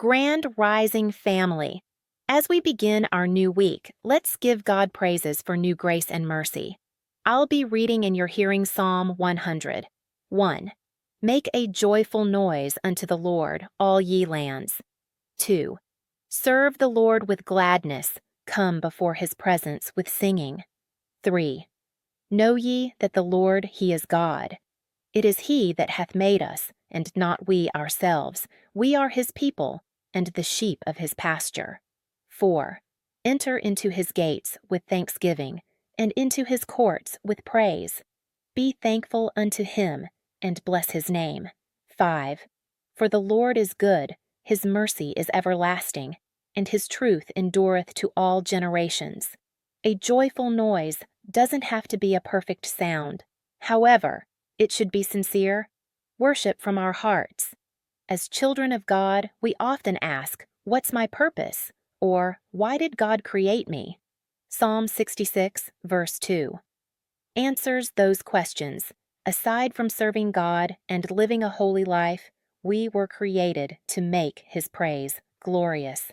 Grand Rising family. As we begin our new week, let's give God praises for new grace and mercy. I'll be reading in your hearing Psalm 100. 1. Make a joyful noise unto the Lord, all ye lands. 2. Serve the Lord with gladness, come before his presence with singing. 3. Know ye that the Lord he is God. It is he that hath made us, and not we ourselves. We are his people, and the sheep of his pasture. 4. Enter into his gates with thanksgiving, and into his courts with praise. Be thankful unto him, and bless his name. 5. For the Lord is good, his mercy is everlasting, and his truth endureth to all generations. A joyful noise doesn't have to be a perfect sound. However, it should be sincere. Worship from our hearts. As children of God, we often ask, "What's my purpose?" or "Why did God create me?" Psalm 66, verse 2. Answers those questions. Aside from serving God and living a holy life, we were created to make his praise glorious.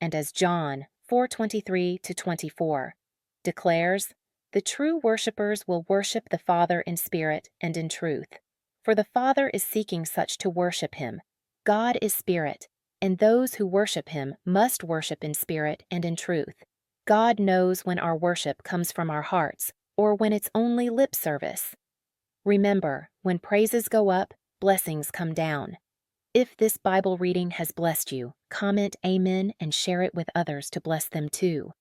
And as John 4:23-24 declares, the true worshipers will worship the Father in spirit and in truth. For the Father is seeking such to worship him. God is spirit, and those who worship him must worship in spirit and in truth. God knows when our worship comes from our hearts or when it's only lip service. Remember, when praises go up, blessings come down. If this Bible reading has blessed you, comment Amen and share it with others to bless them too.